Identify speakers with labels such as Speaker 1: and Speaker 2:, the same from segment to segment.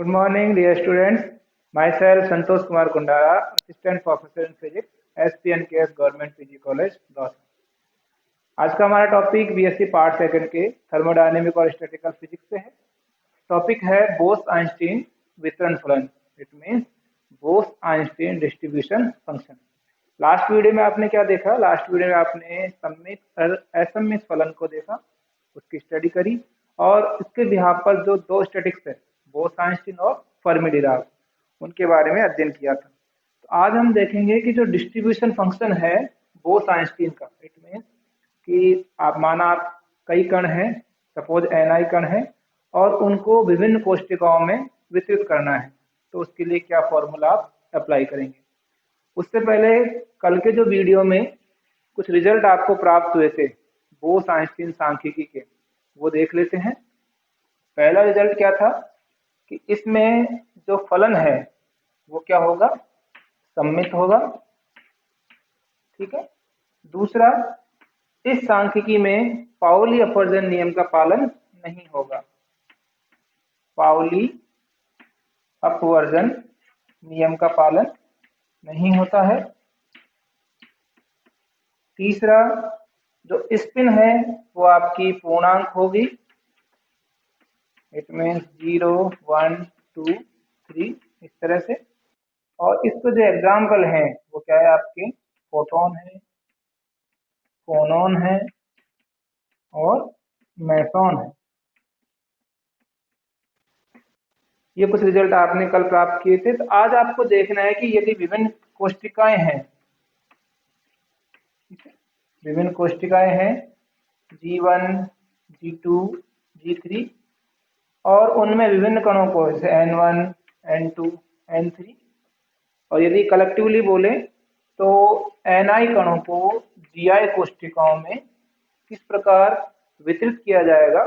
Speaker 1: Good morning, dear students. Myself, Santosh Kumar Kundara, Assistant Professor in Physics, SPNKS Government PG College, Dausa. आज का हमारा topic BSc part second के thermodynamic और statistical physics से है। Topic है बोस-आइंस्टीन वितरण फलन। It means Bose-Einstein distribution function. Last video में आपने क्या देखा? लास्ट वीडियो में आपने सममित असममित फलन को देखा, उसकी स्टडी करी और इसके बिहाफ पर जो दो स्टैटिक्स है, बोस-आइंस्टीन और फर्मी-डिराक, उनके बारे में अध्ययन किया था। तो आज हम देखेंगे कि जो डिस्ट्रीब्यूशन फंक्शन है बोस-आइंस्टीन का, इट मीन्स कि आप कई कण हैं, सपोज ni कण है और उनको विभिन्न कोष्टिकाओं में वितरित करना है, तो उसके लिए क्या फॉर्मूला आप अप्लाई करेंगे। उससे पहले कल के जो वीडियो में कुछ रिजल्ट आपको प्राप्त हुए थे बोस-आइंस्टीन सांख्यिकी के, वो देख लेते हैं। पहला रिजल्ट क्या था कि इसमें जो फलन है वो क्या होगा? सममित होगा, ठीक है। दूसरा, इस सांख्यिकी में पाउली अपवर्जन नियम का पालन नहीं होगा। पाउली अपवर्जन नियम का पालन नहीं होता है। तीसरा, जो स्पिन है वो आपकी पूर्णांक होगी। इट मीन्स 0, 1, 2, 3 इस तरह से। और इसके जो एग्जाम्पल हैं वो क्या है? आपके फोटोन है, फोनोन है और मैसोन है। ये कुछ रिजल्ट आपने कल प्राप्त किए थे। तो आज आपको देखना है कि यदि विभिन्न कोष्टिकाएं हैं, विभिन्न कोष्टिकाएं हैं G1, G2, G3 और उनमें विभिन्न कणों को जैसे N1, N2, N3, और यदि कलेक्टिवली बोले तो Ni कणों को Gi कोष्टिकाओं में किस प्रकार वितरित किया जाएगा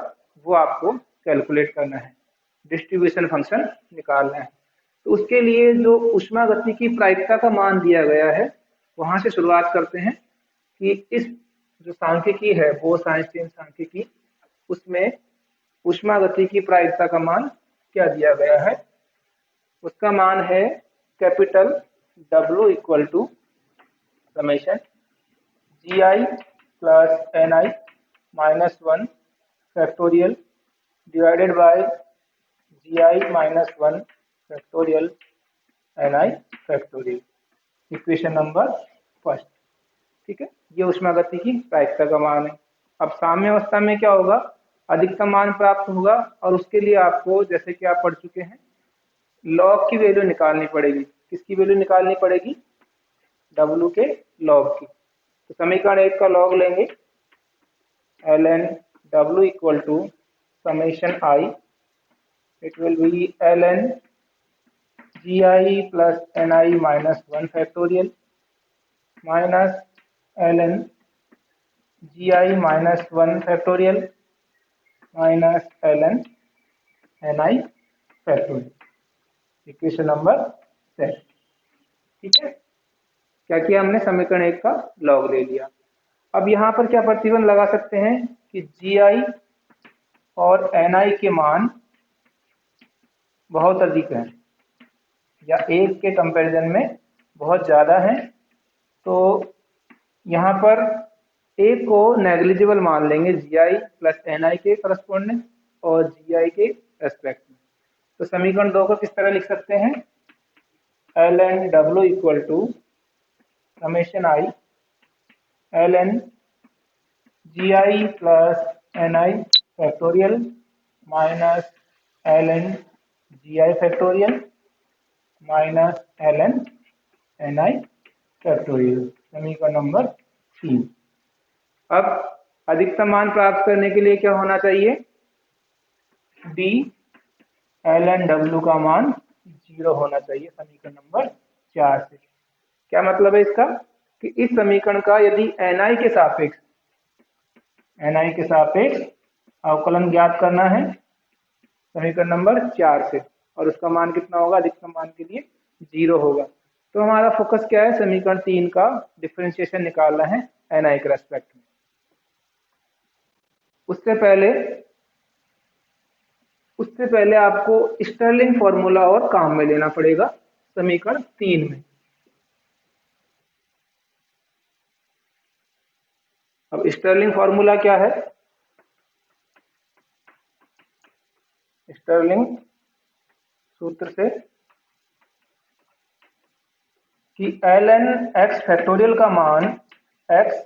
Speaker 1: वो आपको कैलकुलेट करना है, डिस्ट्रीब्यूशन फंक्शन निकालना है। तो उसके लिए जो ऊष्मागतिकी प्रायिकता का मान दिया गया है वहां से शुरुआत करते हैं कि इस जो सांख्यिकी है बोस-आइंस्टीन सांख्यिकी, उसमें ऊष्मागतिकी प्रायिकता का मान क्या दिया गया है? उसका मान है capital W equal to summation Gi plus Ni minus 1 factorial divided by Gi minus 1 factorial Ni factorial, equation number first, ठीक है। ये ऊष्मागतिकी प्रायिकता का मान है। अब साम्य अवस्था में क्या होगा? अधिकतम मान प्राप्त होगा और उसके लिए आपको, जैसे कि आप पढ़ चुके हैं, लॉग की वैल्यू निकालनी पड़ेगी। किसकी वैल्यू निकालनी पड़ेगी? W के लॉग की। तो समीकरण 1 का लॉग लेंगे, ln W equal to summation I, it will be ln Gi plus Ni minus 1 factorial minus ln Gi minus 1 factorial minus ln Ni factorial, equation number 7, ठीक है। क्या किया हमने? समीकरण 1 का लॉग ले लिया। अब यहाँ पर क्या प्रतिबंध लगा सकते हैं कि Gi और Ni के मान बहुत अधिक हैं या एक के कंपैरिजन में बहुत ज़्यादा हैं, तो यहाँ पर एक को नेग्लिजिबल मान लेंगे Gi प्लस Ni के करस्पॉन्डिंग और Gi के रेस्पेक्ट में। तो समीकरण 2 को किस तरह लिख सकते हैं? ln W equal to summation I ln Gi plus Ni factorial minus ln Gi factorial minus ln Ni factorial, समीकरण नंबर 3। अब अधिकतम मान प्राप्त करने के लिए क्या होना चाहिए? D ln W का मान 0 होना चाहिए, समीकरण नंबर 4 से। क्या मतलब है इसका? कि इस समीकरण का यदि Ni के सापेक्ष अवकलन ज्ञात करना है समीकरण नंबर 4 से, और उसका मान कितना होगा? अधिकतम मान के लिए 0 होगा। तो हमारा फोकस क्या है? समीकरण 3 का डिफरेंशिएशन निकालना है Ni के रेस्पेक्ट में। उससे पहले उससे पहले आपको स्टर्लिंग फॉर्मूला और काम में लेना पड़ेगा समीकरण 3 में। अब स्टर्लिंग फॉर्मूला क्या है? स्टर्लिंग सूत्र से कि ln x फैक्टोरियल का मान x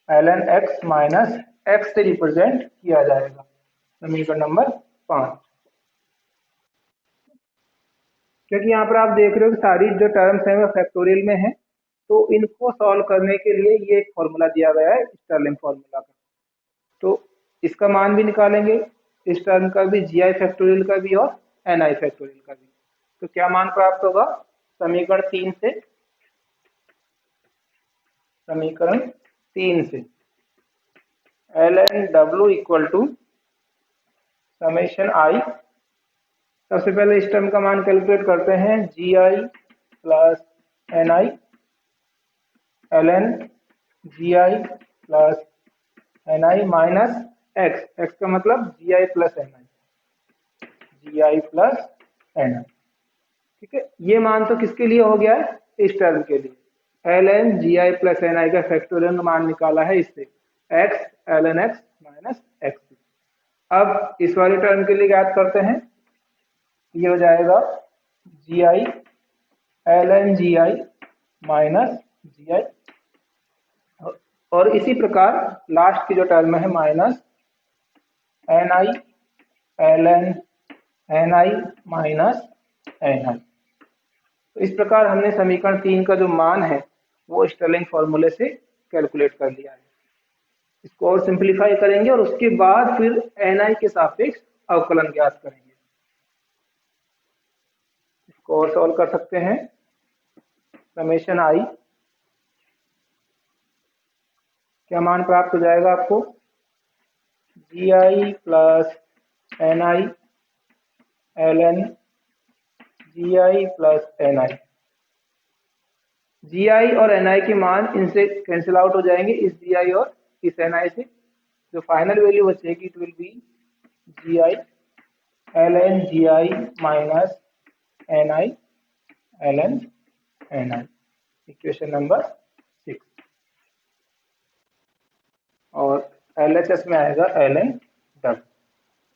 Speaker 1: ln x minus x से रिप्रेजेंट किया जाएगा, समीकरण नंबर 5। क्योंकि यहाँ पर आप देख रहे हो कि सारी जो टर्म्स हैं वो फैक्टोरियल में है, तो इनको सॉल्व करने के लिए ये एक फॉर्मूला दिया गया है स्टर्लिंग फॉर्मूला का। तो इसका मान भी निकालेंगे, इस टर्म का भी, जी आई फैक्टोरियल का भी और एन आई फैक्टोरियल का भी। तो क्या मान प्राप्त होगा समीकरण 3 से? समीकरण 3 से ln w equal to summation i. सबसे पहले इस टर्म का मान कैलकुलेट करते हैं, जी आई प्लस एन आई ln जी आई प्लस एन आई माइनस एक्स, एक्स का मतलब g I plus N i, ji I plus N i. ठीक है, ये मान तो किसके लिए हो गया है? इस टर्म के लिए। ln ji I plus N i का फैक्टोरियल मान निकाला है इससे, x ln x minus x. अब इस वाले टर्म के लिए याद करते हैं, ये हो जाएगा g I ln ji I minus जी आई, और इसी प्रकार लास्ट की जो टर्म है minus N I ln N I minus N i. तो इस प्रकार हमने समीकरण 3 का जो मान है वो स्टर्लिंग फॉर्मूले से कैलकुलेट कर लिया है। इसको और सिंपलीफाई करेंगे और उसके बाद फिर एन आई के सापेक्ष अवकलन ज्ञात करेंगे। इसको और सॉल्व कर सकते हैं, समेशन आई, क्या मान प्राप्त हो जाएगा आपको? जी आई plus N I ln ji I plus N i. जी आई और एन आई के मान इनसे कैंसिल आउट हो जाएंगे, इस जी आई और इस एन आई से। जो फाइनल वैल्यू बचेगी it will be G I ln ji I minus N I ln N I, equation number 6। और LHS में आएगा ln w।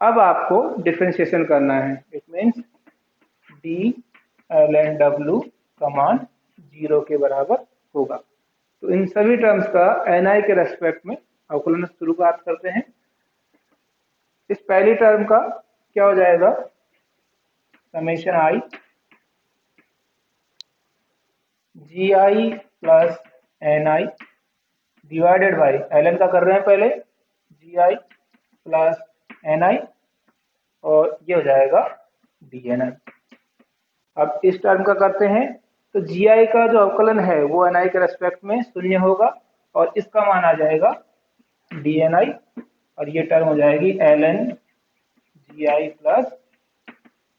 Speaker 1: अब आपको डिफरेंशिएशन करना है, it means d ln w का मान 0 के बराबर होगा। तो इन सभी टर्म्स का ni के रेस्पेक्ट में अवकलन शुरुआत करते हैं। इस पहली टर्म का क्या हो जाएगा? Summation I ji I plus N I divided by ln का कर रहे हैं पहले, जी आई प्लस एन आई, और ये हो जाएगा डी एन आई। अब इस टर्म का करते हैं, तो जी आई का जो अवकलन है वो एन आई के रेस्पेक्ट में शून्य होगा और इसका मान आ जाएगा डी एन आई, और ये टर्म हो जाएगी L n g I plus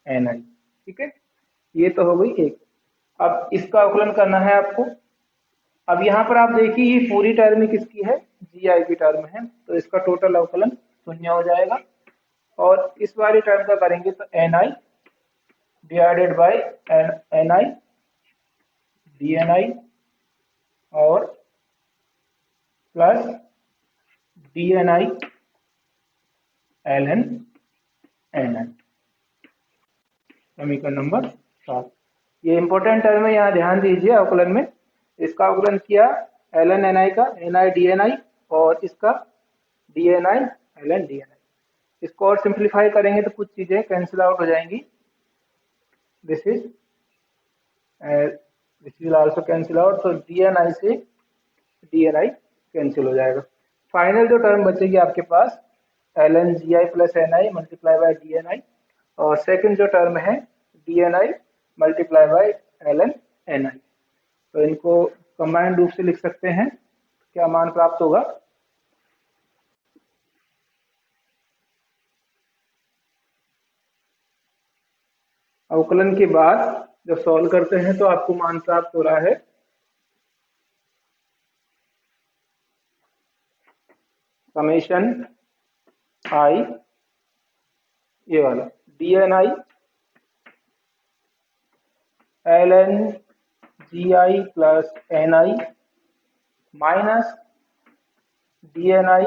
Speaker 1: N i. ठीक है, ये तो हो गई एक। अब इसका अवकलन करना है आपको। अब यहाँ पर आप देखिए ये पूरी टर्म किसकी है? जी आई की टर्म है, तो इसका टोटल अवकलन शून्य हो जाएगा। और इस वाली टर्म का करेंगे तो n I divided by n i D N आई और plus d N i l n n i, समीकरण नंबर 7। ये इंपॉर्टेंट टर्म है, यहाँ ध्यान दीजिए। अवकलन में इसका अवकलन किया एल एन एन आई का, एन आई डी एन आई, और इसका d N i l n d N i. इसको और सिंप्लीफाई करेंगे तो कुछ चीजें कैंसिल आउट हो जाएंगी। This will also cancel out, तो डी एन आई से डी एन आई कैंसिल हो जाएगा। फाइनल जो टर्म बचेगी आपके पास l n g I plus N I multiply by D N आई, और सेकेंड जो टर्म है d N I multiply by l n n i. तो इनको कंबाइंड रूप से लिख सकते हैं, क्या मान प्राप्त होगा? अवकलन के बाद जब सॉल्व करते हैं तो आपको मान प्राप्त हो रहा है समेशन आई, ये वाला D N I ln gi plus N I minus D N I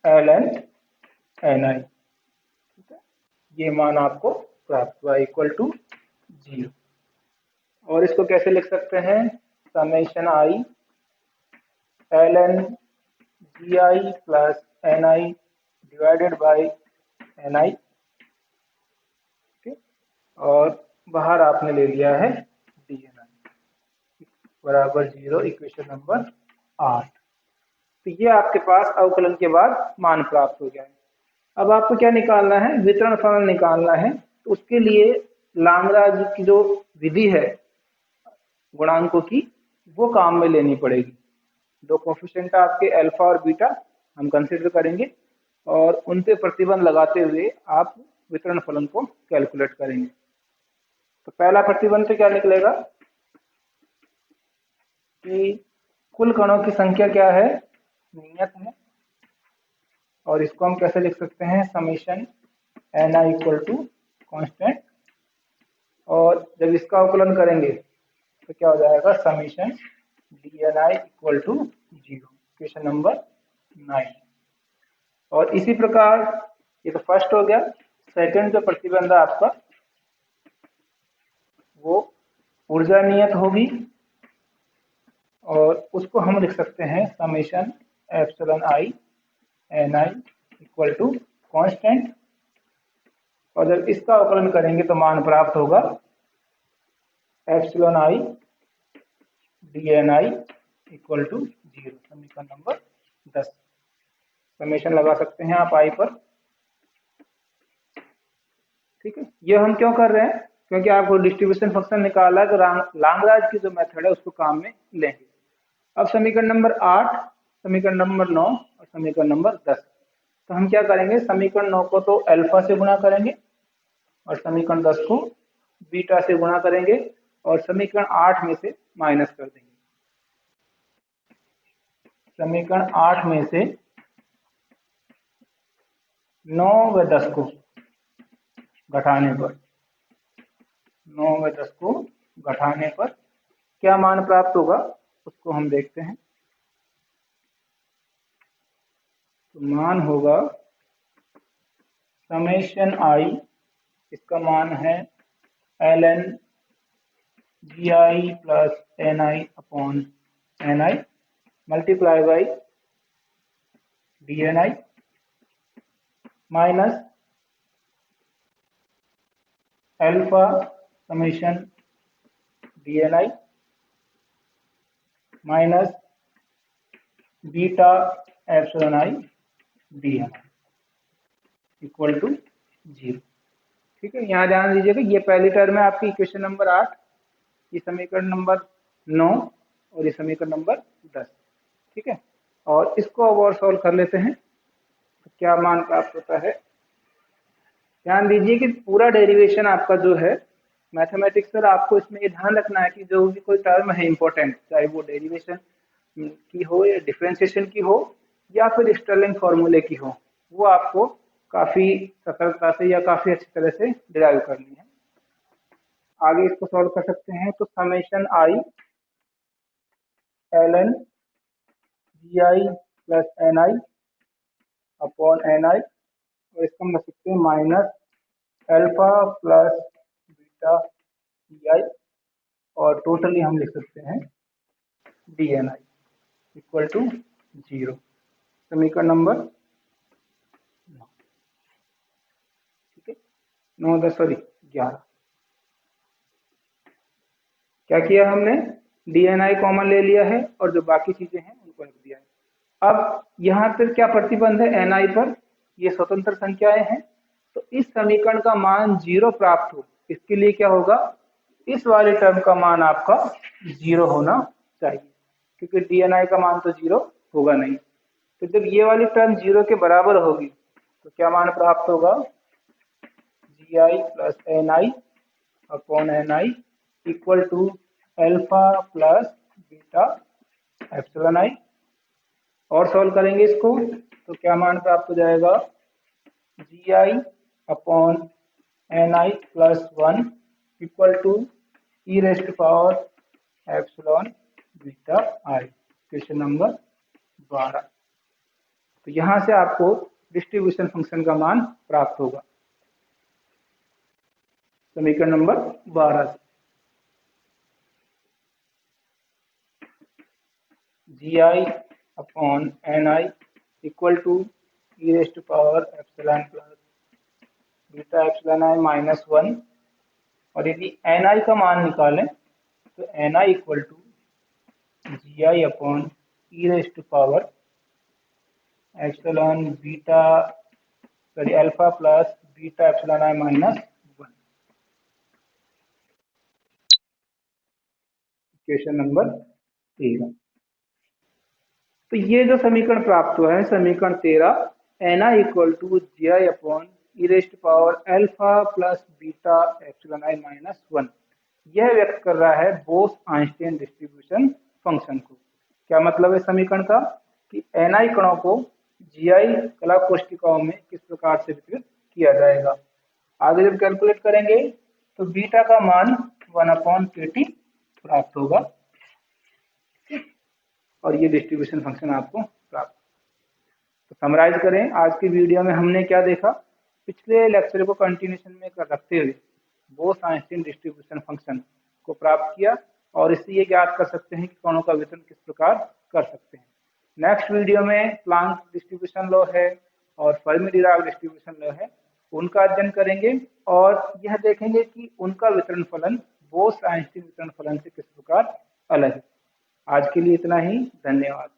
Speaker 1: ln N i. ठीक है, ये मान आपको प्राप्त हुआ इक्वल टू 0। और इसको कैसे लिख सकते हैं, summation I ln gi plus N I divided by n आई। और बाहर आपने ले लिया है डी एन आई बराबर 0, इक्वेशन नंबर 8। तो ये आपके पास अवकलन के बाद मान प्राप्त हो गया है। अब आपको क्या निकालना है, वितरण फलन निकालना है। तो उसके लिए लाग्रांज की जो विधि है गुणांकों की, वो काम में लेनी पड़ेगी। दो कोफिशिएंट आपके अल्फा और बीटा हम कंसीडर करेंगे और उन पे प्रतिबंध लगाते हुए आप वितरण फलन को कैलकुलेट करेंगे। तो पहला प्रतिबंध से क्या निकलेगा कि कुल कणों की संख्या क्या है, नियत है। और इसको हम कैसे लिख सकते हैं, summation N I equal to constant. और जब इसका अवकलन करेंगे तो क्या हो जाएगा, summation D N I equal to 0, equation number 9। और इसी प्रकार ये तो फर्स्ट हो गया। सेकंड जो प्रतिबंध है आपका, वो ऊर्जा नियत होगी और उसको हम लिख सकते हैं summation epsilon I N I equal to constant. और जब इसका अवकलन करेंगे तो मान प्राप्त होगा epsilon I D N I equal to 0, समीकरण नंबर 10। समेशन लगा सकते हैं आप आई पर। ठीक है, ये हम क्यों कर रहे हैं, क्योंकि आपको डिस्ट्रीब्यूशन फंक्शन निकाला है तो लाग्रांज की जो मेथड है उसको काम में लेंगे। अब समीकरण नंबर 8, समीकरण नंबर 9 और समीकरण नंबर 10। तो हम क्या करेंगे, समीकरण 9 को तो अल्फा से गुणा करेंगे और समीकरण 10 को बीटा से गुणा करेंगे और समीकरण 8 में से माइनस कर देंगे। समीकरण 8 में से 9 व 10 को घटाने पर 9 व 10 को घटाने पर क्या मान प्राप्त होगा, उसको हम देखते हैं। तो मान होगा समेशन आई, इसका मान है ln gi plus N I upon N I multiply by D N I minus alpha summation D N I minus beta epsilon I D N I equal to 0। ठीक है, यहाँ ध्यान दीजिएगा ये पहली टर्म है आपकी इक्वेशन नंबर 8, ये समीकरण नंबर 9 और ये समीकरण नंबर 10। ठीक है, और इसको अब और सॉल्व कर लेते हैं तो क्या मान प्राप्त होता है। ध्यान दीजिए कि पूरा डेरिवेशन आपका जो है मैथमेटिक्स सर, आपको इसमें ये ध्यान रखना है कि जो भी कोई टर्म है इंपॉर्टेंट, चाहे वो डेरिवेशन की हो या डिफरेंशिएशन की हो या फिर स्टर्लिंग फॉर्मूले की हो, वो आपको काफी सतर्कता से या काफी अच्छी तरह से डिराइव करनी है। आगे इसको सॉल्व कर सकते हैं। तो समेशन आई ln gi प्लस एन आई अपॉन एन आई, और इसको हम लिख सकते हैं minus alpha plus beta D I, और टोटली हम लिख सकते हैं D N I equal to 0, समीकरण नंबर 9। ठीक है, 9 10 सॉरी 11। क्या किया हमने, डी एन आई कॉमन ले लिया है और जो बाकी चीजें हैं उनको रख दिया है। अब यहाँ पर क्या प्रतिबंध है, एन आई पर, ये स्वतंत्र संख्याएं हैं। तो इस समीकरण का मान 0 प्राप्त हो, इसके लिए क्या होगा, इस वाले टर्म का मान आपका 0 होना चाहिए, क्योंकि डी एन आई का मान तो 0 होगा नहीं। तो जब ये वाली टर्म 0 के बराबर होगी तो क्या मान प्राप्त होगा, g I plus N I upon N I equal to alpha plus beta epsilon i. और सॉल्व करेंगे इसको तो क्या मान प्राप्त हो जाएगा, g I upon ni plus 1 equal to e raised power epsilon beta i. Question number 12। तो यहां से आपको डिस्ट्रीब्यूशन फंक्शन का मान प्राप्त होगा समीकरण नंबर 12 से। G I upon N I equal to e raised power epsilon plus beta epsilon I minus 1। और यदि एन आई का मान निकालें तो n I equal to ji I upon E raised power epsilon beta sorry alpha plus beta epsilon I minus 1। Question number 13। तो ये जो समीकरण प्राप्त हुआ है समीकरण 13 N I equal to ji I upon E raised power alpha plus beta epsilon I minus 1 यह व्यक्त कर रहा है बोस आइंस्टीन डिस्ट्रीब्यूशन फंक्शन को। क्या मतलब है समीकरण का कि एन आई कणों को जी आई कला कोष्टिकाओं में किस प्रकार से वितरित किया जाएगा। आगे जब कैलकुलेट करेंगे तो बीटा का मान 1/kT प्राप्त होगा और ये डिस्ट्रीब्यूशन फंक्शन आपको प्राप्त। तो समराइज करें आज की वीडियो में हमने क्या देखा। पिछले लेक्चर को कंटिन्यूशन में रखते हुए बोस आइंस्टीन डिस्ट्रीब्यूशन फंक्शन को प्राप्त किया और इससे ये ज्ञात कर सकते हैं कि कणों का वितरण किस प्रकार कर सकते हैं। नेक्स्ट वीडियो में प्लांक डिस्ट्रीब्यूशन लॉ है और फर्मी डिराक डिस्ट्रीब्यूशन लॉ है, उनका अध्ययन करेंगे और यह देखेंगे कि उनका वितरण फलन बोस आइंस्टीन वितरण फलन से किस प्रकार अलग है। आज के लिए इतना ही, धन्यवाद।